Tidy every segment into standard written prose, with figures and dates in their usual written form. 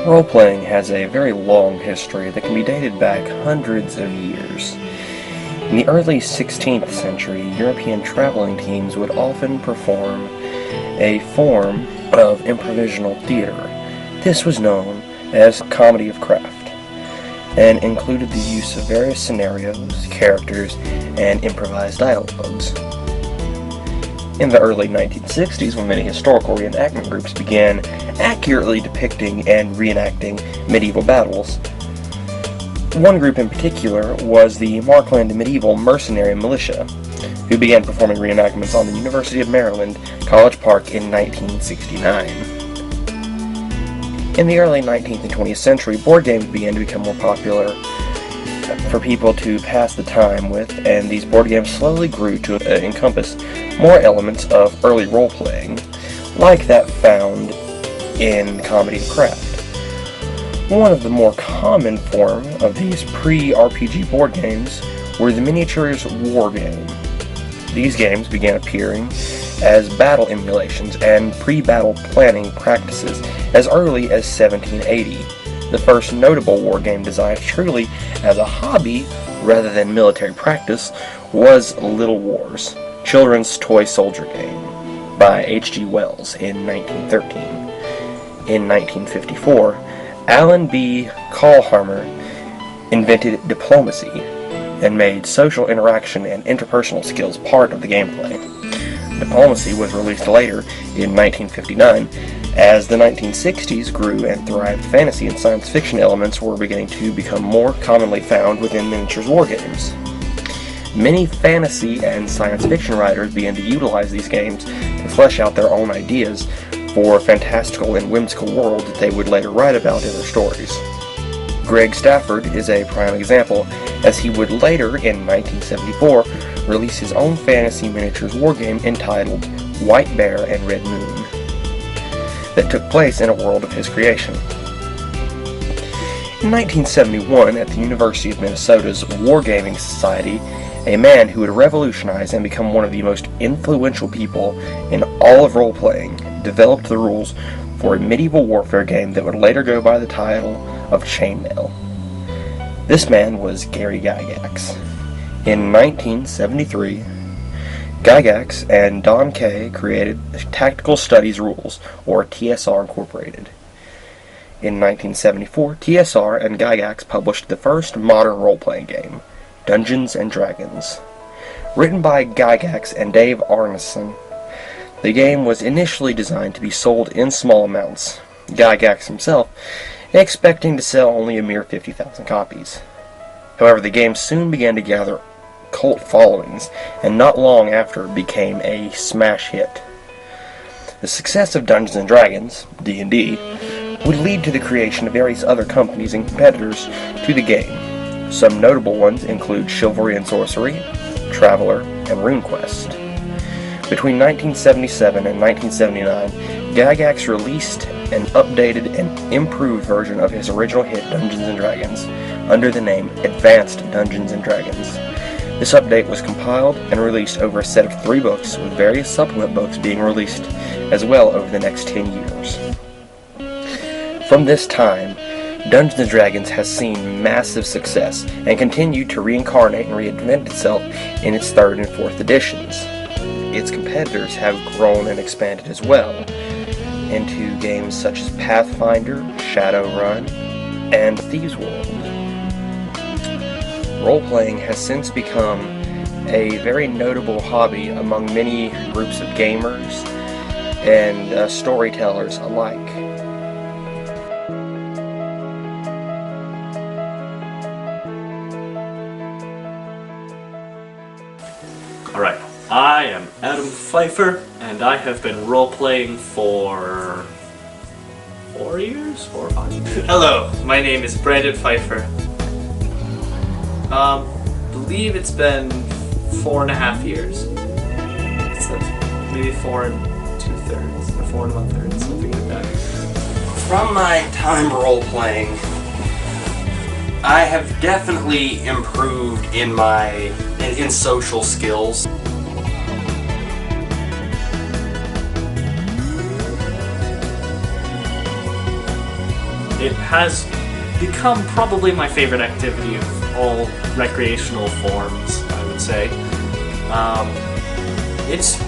Role-playing has a very long history that can be dated back hundreds of years. In the early 16th century, European traveling teams would often perform a form of improvisational theater. This was known as comedy of craft, and included the use of various scenarios, characters, and improvised dialogues. In the early 1960s, when many historical reenactment groups began accurately depicting and reenacting medieval battles, one group in particular was the Markland Medieval Mercenary Militia, who began performing reenactments on the University of Maryland, College Park in 1969. In the early 19th and 20th century, board games began to become more popular for people to pass the time with, and these board games slowly grew to encompass more elements of early role-playing, like that found in Comedy of Craft. One of the more common form of these pre-RPG board games were the miniatures war game. These games began appearing as battle emulations and pre-battle planning practices as early as 1780. The first notable war game designed truly as a hobby rather than military practice was Little Wars, children's toy soldier game, by H.G. Wells in 1913. In 1954, Alan B. Kahlhammer invented diplomacy and made social interaction and interpersonal skills part of the gameplay. Diplomacy was released later in 1959. As the 1960s grew and thrived, fantasy and science fiction elements were beginning to become more commonly found within miniatures wargames. Many fantasy and science fiction writers began to utilize these games to flesh out their own ideas for fantastical and whimsical world that they would later write about in their stories. Greg Stafford is a prime example, as he would later, in 1974, release his own fantasy miniatures wargame entitled White Bear and Red Moon, that took place in a world of his creation. In 1971, at the University of Minnesota's Wargaming Society, a man who would revolutionize and become one of the most influential people in all of role-playing developed the rules for a medieval warfare game that would later go by the title of Chainmail. This man was Gary Gygax. In 1973, Gygax and Don Kay created Tactical Studies Rules, or TSR Incorporated. In 1974, TSR and Gygax published the first modern role-playing game, Dungeons & Dragons. Written by Gygax and Dave Arneson, the game was initially designed to be sold in small amounts, Gygax himself expecting to sell only a mere 50,000 copies. However, the game soon began to gather cult followings, and not long after became a smash hit. The success of Dungeons & Dragons, D&D, would lead to the creation of various other companies and competitors to the game. Some notable ones include Chivalry and Sorcery, Traveller, and RuneQuest. Between 1977 and 1979, Gygax released an updated and improved version of his original hit Dungeons & Dragons under the name Advanced Dungeons & Dragons. This update was compiled and released over a set of 3 books, with various supplement books being released as well over the next 10 years. From this time, Dungeons & Dragons has seen massive success and continued to reincarnate and reinvent itself in its 3rd and 4th editions. Its competitors have grown and expanded as well into games such as Pathfinder, Shadowrun, and Thieves' World. Role-playing has since become a very notable hobby among many groups of gamers and storytellers alike. Alright, I am Adam Pfeiffer, and I have been role-playing for 4 years? 4 or 5? Hello, my name is Brandon Pfeiffer. Believe it's been 4.5 years. It's maybe 4 2/3, or 4 1/3, something like that. From my time role-playing, I have definitely improved in social skills. it has become probably my favorite activity of all recreational forms, I would say. It's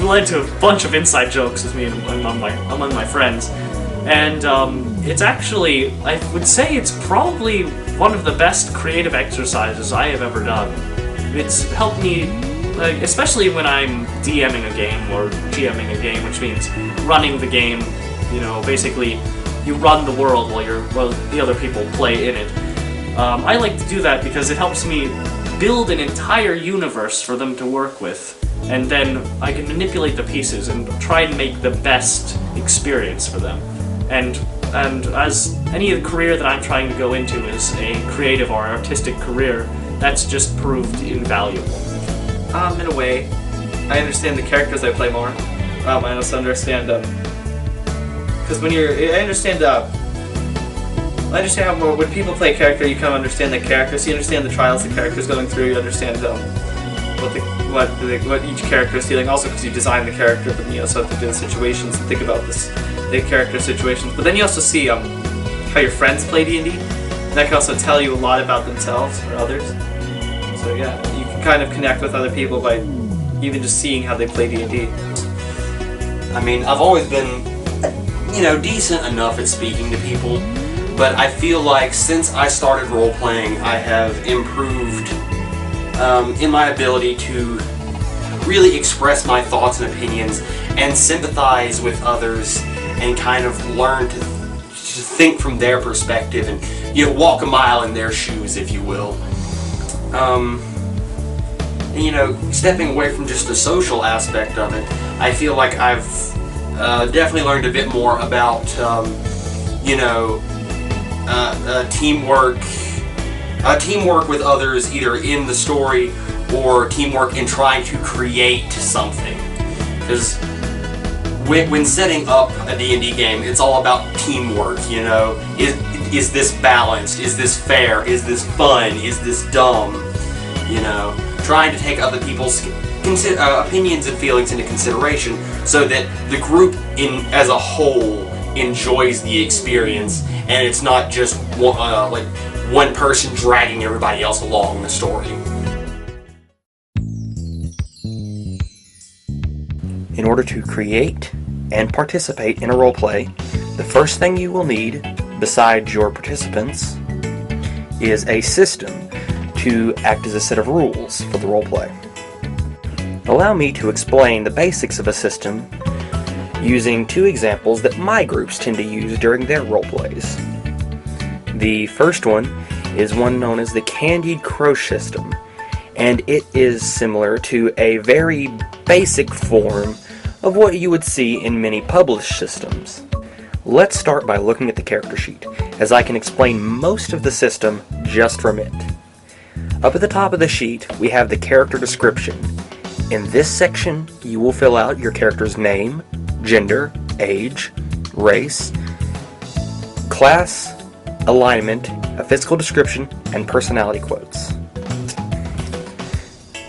led to a bunch of inside jokes with me and among my friends, and it's actually, I would say it's probably one of the best creative exercises I have ever done. It's helped me, especially when I'm DMing a game or GMing a game, which means running the game. You know, basically, you run the world while the other people play in it. I like to do that because it helps me build an entire universe for them to work with, and then I can manipulate the pieces and try and make the best experience for them. And as any career that I'm trying to go into is a creative or artistic career, that's just proved invaluable. In a way, I understand the characters I play more. I also understand because I understand how when people play a character, you kind of understand the characters. You understand the trials the character's going through. You understand what each character is feeling. Also, because you design the character, but you also have to do the situations and think about the character situations. But then you also see how your friends play D&D. And that can also tell you a lot about themselves or others. So yeah, you can kind of connect with other people by even just seeing how they play D&D. I mean, I've always been, decent enough at speaking to people, but I feel like since I started role-playing, I have improved in my ability to really express my thoughts and opinions and sympathize with others and kind of learn to think from their perspective and, walk a mile in their shoes, if you will. Stepping away from just the social aspect of it, I feel like I've definitely learned a bit more about, teamwork with others, either in the story or teamwork in trying to create something. Because when setting up a D&D game, it's all about teamwork, Is this balanced? Is this fair? Is this fun? Is this dumb? Trying to take other people's opinions and feelings into consideration so that the group as a whole enjoys the experience, and it's not just one person dragging everybody else along the story. In order to create and participate in a roleplay, the first thing you will need, besides your participants, is a system to act as a set of rules for the roleplay. Allow me to explain the basics of a system using two examples that my groups tend to use during their roleplays. The first one is one known as the Candied Crow system, and it is similar to a very basic form of what you would see in many published systems. Let's start by looking at the character sheet, as I can explain most of the system just from it. Up at the top of the sheet, we have the character description. In this section, you will fill out your character's name, gender, age, race, class, alignment, a physical description, and personality quotes.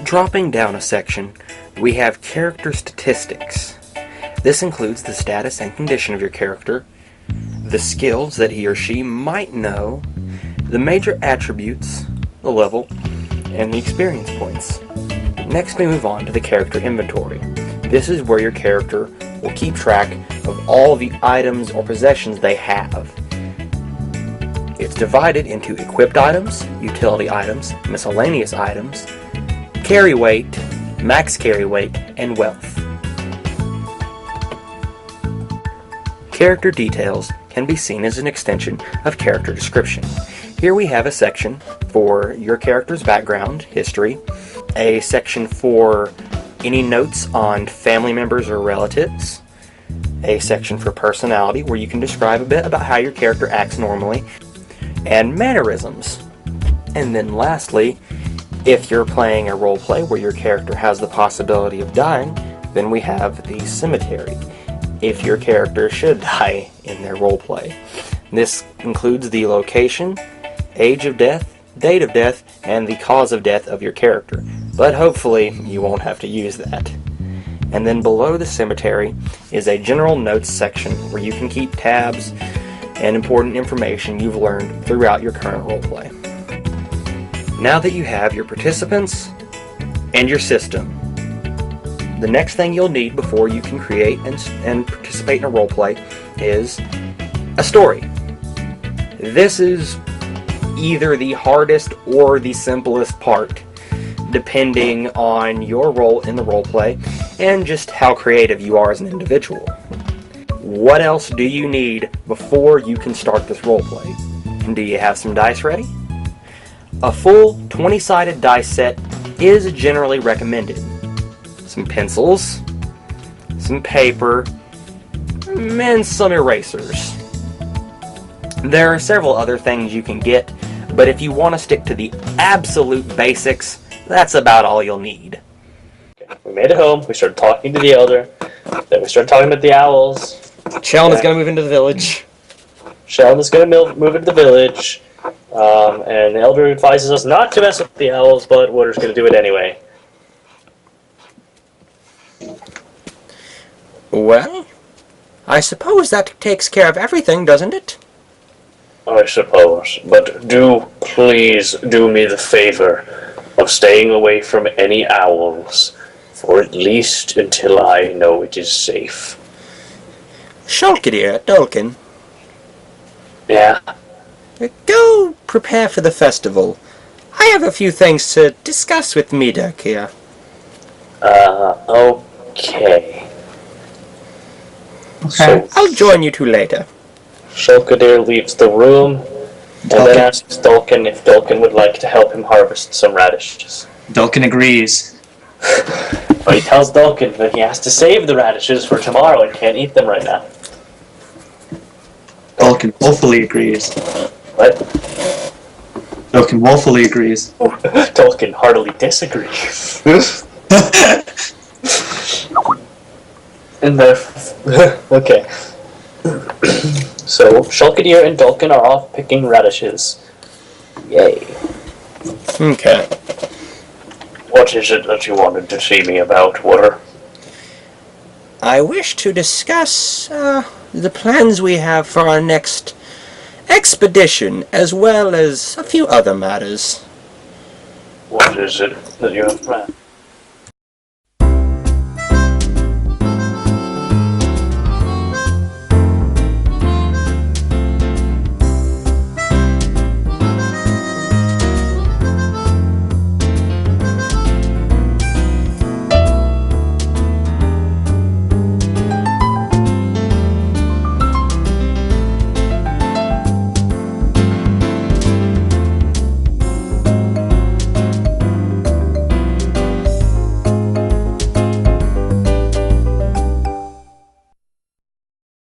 Dropping down a section, we have character statistics. This includes the status and condition of your character, the skills that he or she might know, the major attributes, the level, and the experience points. Next we move on to the character inventory. This is where your character will keep track of all the items or possessions they have. It's divided into equipped items, utility items, miscellaneous items, carry weight, max carry weight, and wealth. Character details can be seen as an extension of character description. Here we have a section for your character's background, history, a section for any notes on family members or relatives, a section for personality where you can describe a bit about how your character acts normally, and mannerisms. And then lastly, if you're playing a roleplay where your character has the possibility of dying, then we have the cemetery, if your character should die in their roleplay. This includes the location, age of death, date of death, and the cause of death of your character. But hopefully you won't have to use that. And then below the cemetery is a general notes section where you can keep tabs and important information you've learned throughout your current roleplay. Now that you have your participants and your system, the next thing you'll need before you can create and participate in a roleplay is a story. This is either the hardest or the simplest part, depending on your role in the roleplay and just how creative you are as an individual. What else do you need before you can start this roleplay? Do you have some dice ready? A full 20-sided dice set is generally recommended. Some pencils, some paper, and some erasers. There are several other things you can get, but if you want to stick to the absolute basics, that's about all you'll need. We made it home, we started talking to the elder, then we started talking about the owls. Sheldon is going to move into the village. Sheldon is going to move into the village, and the elder advises us not to mess with the owls, but we're just going to do it anyway. Well, I suppose that takes care of everything, doesn't it? I suppose, but please do me the favor of staying away from any owls, for at least until I know it is safe. Shulkadir, Dulkin. Yeah? Go prepare for the festival. I have a few things to discuss with Medak here. Okay. So, I'll join you two later. Shulkadir leaves the room, and then asks Dulkin if Dulkin would like to help him harvest some radishes. Dulkin agrees. But he tells Dulkin that he has to save the radishes for tomorrow and can't eat them right now. Dulkin woefully agrees. What? Dulkin woefully agrees. Dulkin heartily disagrees. And okay. So, Shulkadir and Dulkin are off picking radishes. Yay. Okay. What is it that you wanted to see me about, Water? I wish to discuss the plans we have for our next expedition, as well as a few other matters. What is it that you have planned?